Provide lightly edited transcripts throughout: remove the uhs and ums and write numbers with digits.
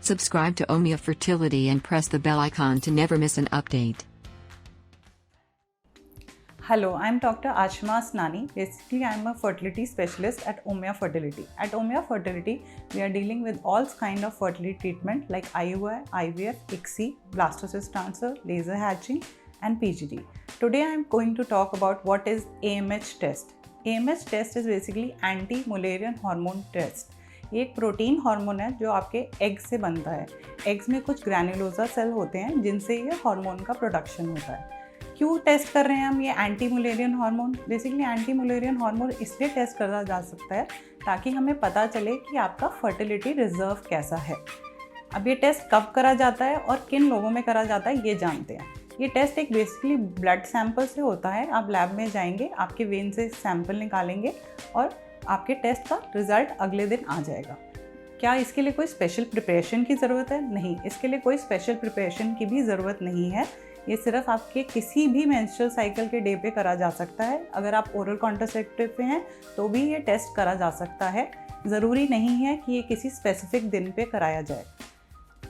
Subscribe to Omia Fertility and press the bell icon to never miss an update. Hello, I am Dr. Ashima Asnani. Basically, I am a fertility specialist at Omia Fertility. At Omia Fertility, we are dealing with all kind of fertility treatment like IUI, IVF, ICSI, blastocyst transfer, laser hatching, and PGD. Today, I am going to talk about what is AMH test. AMH test is basically anti-Mullerian hormone test. ये एक protein hormone है जो आपके egg से बनता है। Eggs में कुछ ग्रैन्युलोसा सेल होते हैं जिनसे ये हार्मोन का प्रोडक्शन होता है। क्यों टेस्ट कर रहे हैं हम ये anti Mullerian hormone? Basically anti Mullerian hormone इसलिए टेस्ट करा जा सकता है ताकि हमें पता चले कि आपका फर्टिलिटी रिजर्व कैसा है। अब ये टेस्ट कब करा जाता है और किन लोगों में करा जाता है ये जानते हैं। ये टेस्ट एक बेसिकली ब्लड सैंपल से होता है। आप लैब में जाएंगे, आपके वेन से सैंपल निकालेंगे और आपके टेस्ट का रिज़ल्ट अगले दिन आ जाएगा। क्या इसके लिए कोई स्पेशल प्रिपरेशन की ज़रूरत है? नहीं, इसके लिए कोई स्पेशल प्रिपरेशन की भी ज़रूरत नहीं है। ये सिर्फ आपके किसी भी मेंस्ट्रुअल साइकिल के डे पे करा जा सकता है। अगर आप ओरल कॉन्ट्रासेप्टिव पे हैं तो भी ये टेस्ट करा जा सकता है। ज़रूरी नहीं है कि ये किसी स्पेसिफिक दिन पे कराया जाए।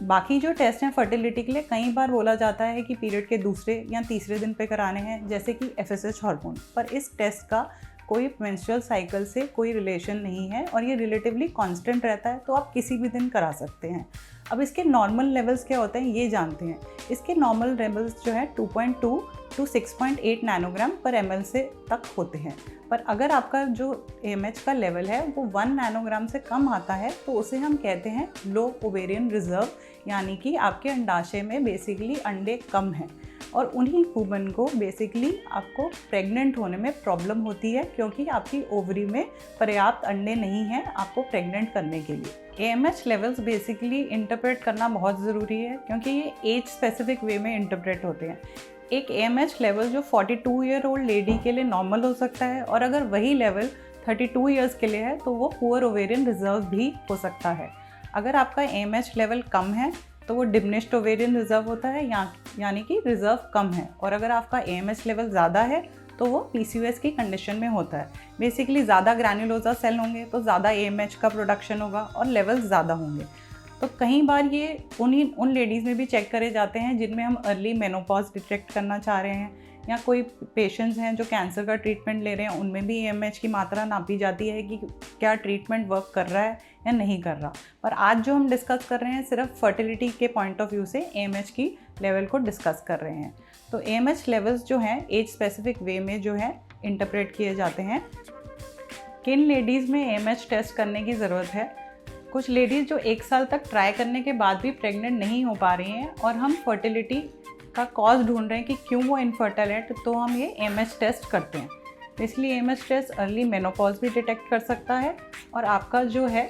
बाकी जो टेस्ट हैं फर्टिलिटी के लिए कई बार बोला जाता है कि पीरियड के दूसरे या तीसरे दिन पे कराने हैं, जैसे कि FSH हार्मोन। पर इस टेस्ट का कोई मेंस्ट्रुअल साइकिल से कोई रिलेशन नहीं है और ये रिलेटिवली कांस्टेंट रहता है, तो आप किसी भी दिन करा सकते हैं। अब इसके नॉर्मल लेवल्स क्या होते हैं ये जानते हैं। इसके नॉर्मल लेवल्स जो है 2.2 टू 6.8 नैनोग्राम पर ml से तक होते हैं। पर अगर आपका जो AMH का लेवल है वो 1 नैनोग्राम से कम आता है तो उसे हम कहते हैं लो ओवेरियन रिजर्व, यानी कि आपके अंडाशय में बेसिकली अंडे कम हैं और उन्हीं वुमन को बेसिकली आपको प्रेग्नेंट होने में प्रॉब्लम होती है क्योंकि आपकी ओवरी में पर्याप्त अंडे नहीं हैं आपको प्रेग्नेंट करने के लिए। AMH लेवल्स बेसिकली इंटरप्रेट करना बहुत ज़रूरी है क्योंकि ये एज स्पेसिफिक वे में इंटरप्रेट होते हैं। एक AMH लेवल जो 42 ईयर ओल्ड लेडी के लिए नॉर्मल हो सकता है और अगर वही लेवल 32 ईयर्स के लिए है तो वो पुअर ओवेरियन रिजर्व भी हो सकता है। अगर आपका AMH लेवल कम है तो वो डिमिनिश्ड ओवेरियन रिजर्व होता है, यानी कि रिजर्व कम है। और अगर आपका AMH लेवल ज़्यादा है तो वो PCOS की कंडीशन में होता है। बेसिकली ज़्यादा ग्रैन्युलोसा सेल होंगे तो ज़्यादा AMH का प्रोडक्शन होगा और लेवल्स ज़्यादा होंगे। तो कई बार ये उन लेडीज़ में भी चेक करे जाते हैं जिनमें हम अर्ली मेनोपॉज डिटेक्ट करना चाह रहे हैं, या कोई पेशेंट्स हैं जो कैंसर का ट्रीटमेंट ले रहे हैं, उनमें भी AMH की मात्रा नापी जाती है कि क्या ट्रीटमेंट वर्क कर रहा है या नहीं कर रहा। पर आज जो हम डिस्कस कर रहे हैं सिर्फ फर्टिलिटी के पॉइंट ऑफ व्यू से AMH की लेवल को डिस्कस कर रहे हैं। तो AMH लेवल्स जो हैं एज स्पेसिफिक वे में जो है इंटरप्रेट किए जाते हैं। किन लेडीज़ में AMH टेस्ट करने की ज़रूरत है? कुछ लेडीज़ जो 1 साल तक ट्राई करने के बाद भी प्रेग्नेंट नहीं हो पा रही हैं और हम फर्टिलिटी का कॉज ढूंढ रहे हैं कि क्यों वो इनफर्टाइल है, तो हम ये AMH टेस्ट करते हैं। इसलिए AMH टेस्ट अर्ली मेनोपॉज भी डिटेक्ट कर सकता है और आपका जो है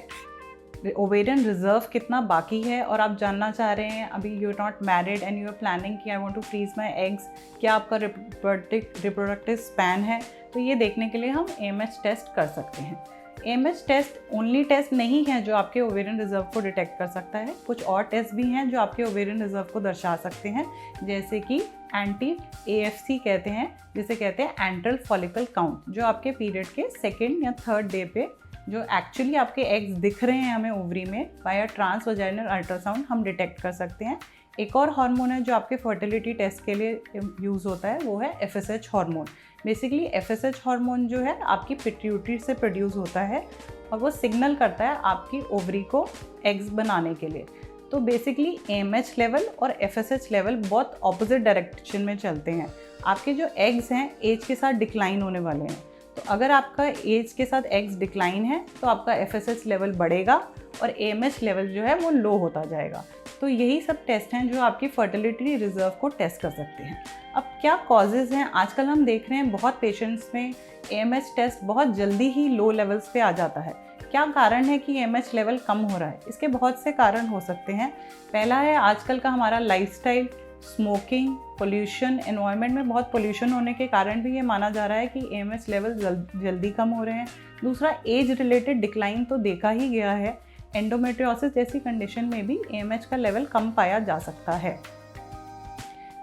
ओवेरियन रिजर्व कितना बाकी है और आप जानना चाह रहे हैं, अभी you are not married and you are planning कि I want to freeze my eggs, क्या आपका रिप्रोडक्टिव स्पैन है, तो ये देखने के लिए हम AMH टेस्ट कर सकते हैं। AMH टेस्ट ओनली टेस्ट नहीं है जो आपके ओवेरियन रिजर्व को डिटेक्ट कर सकता है। कुछ और टेस्ट भी हैं जो आपके ओवेरियन रिजर्व को दर्शा सकते हैं, जैसे कि एंटी AFC कहते हैं, जिसे कहते हैं एंट्रल फॉलिकल काउंट, जो आपके पीरियड के 2nd या 3rd डे पे जो एक्चुअली आपके एग्स दिख रहे हैं हमें ओवरी में बाय ट्रांसवजाइनल अल्ट्रासाउंड हम डिटेक्ट कर सकते हैं। एक और हार्मोन है जो आपके फर्टिलिटी टेस्ट के लिए यूज़ होता है, वो है FSH hormone. Basically FSH hormone जो है आपकी पिट्यूटरी से प्रोड्यूस होता है और वो सिग्नल करता है आपकी ओवरी को एग्स बनाने के लिए। तो बेसिकली AMH लेवल और FSH लेवल बहुत ऑपोजिट डायरेक्शन में चलते हैं। आपके जो एग्स हैं एज के साथ डिक्लाइन होने वाले हैं, तो अगर आपका एज के साथ एग्स डिक्लाइन है तो आपका FSH लेवल बढ़ेगा और AMH लेवल जो है वो लो होता जाएगा। तो यही सब टेस्ट हैं जो आपकी फर्टिलिटी रिजर्व को टेस्ट कर सकते हैं। अब क्या कॉजेज़ हैं? आजकल हम देख रहे हैं बहुत पेशेंट्स में AMH टेस्ट बहुत जल्दी ही लो लेवल्स पे आ जाता है। क्या कारण है कि AMH लेवल कम हो रहा है? इसके बहुत से कारण हो सकते हैं। पहला है आजकल का हमारा लाइफस्टाइल, स्मोकिंग, पोल्यूशन, एनवायरनमेंट में बहुत पोल्यूशन होने के कारण भी ये माना जा रहा है कि AMH लेवल जल्दी कम हो रहे हैं। दूसरा, एज रिलेटेड डिक्लाइन तो देखा ही गया है। एंडोमेट्रियोसिस जैसी कंडीशन में भी AMH का लेवल कम पाया जा सकता है।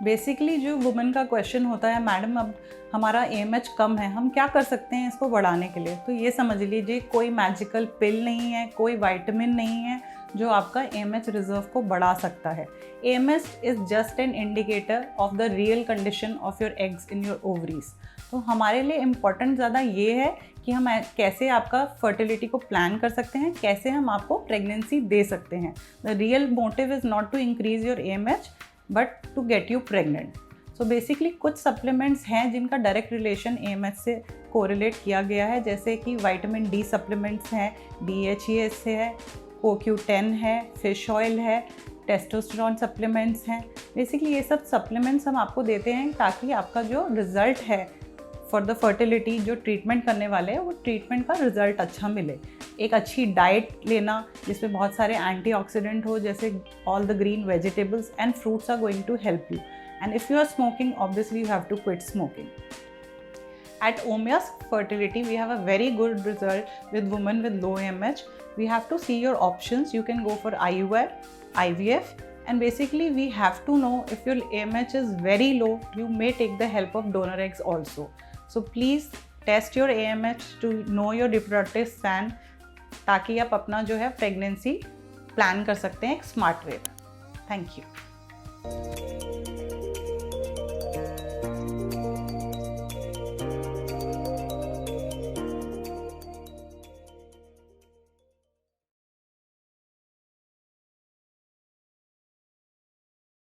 बेसिकली जो वुमेन का क्वेश्चन होता है, मैडम अब हमारा AMH कम है, हम क्या कर सकते हैं इसको बढ़ाने के लिए? तो ये समझ लीजिए कोई मैजिकल पिल नहीं है, कोई विटामिन नहीं है, जो आपका AMH रिजर्व को बढ़ा सकता है। AMH is just an indicator of the real condition of your eggs in your ovaries. तो हमारे लिए इम्पॉर्टेंट ज़्यादा ये है कि हम कैसे आपका फर्टिलिटी को प्लान कर सकते हैं, कैसे हम आपको प्रेगनेंसी दे सकते हैं। The real motive is not to increase your AMH but to get you pregnant. So basically कुछ सप्लीमेंट्स हैं जिनका डायरेक्ट रिलेशन AMH से कोरिलेट किया गया है, जैसे कि विटामिन D सप्लीमेंट्स हैं, DHEA है, CoQ10 है, फिश ऑयल है, टेस्टोस्टेरोन सप्लीमेंट्स हैं। बेसिकली ये सब सप्लीमेंट्स हम आपको देते हैं ताकि आपका जो रिज़ल्ट है फॉर द फर्टिलिटी, जो ट्रीटमेंट करने वाले हैं वो ट्रीटमेंट का रिजल्ट अच्छा मिले। एक अच्छी डाइट लेना जिसमें बहुत सारे एंटीऑक्सीडेंट हो, जैसे all the green vegetables and fruits are going to help you. And if you are smoking, obviously you have to quit smoking. At Omia's Fertility, we have a very good result with women with low AMH. We have to see your options. You can go for IUI, IVF, and basically we have to know if your AMH is very low, you may take the help of donor eggs also. So please test your AMH to know your reproductive stand, ताकि आप अपना जो है pregnancy plan कर सकते हैं एक smart way में। Thank you.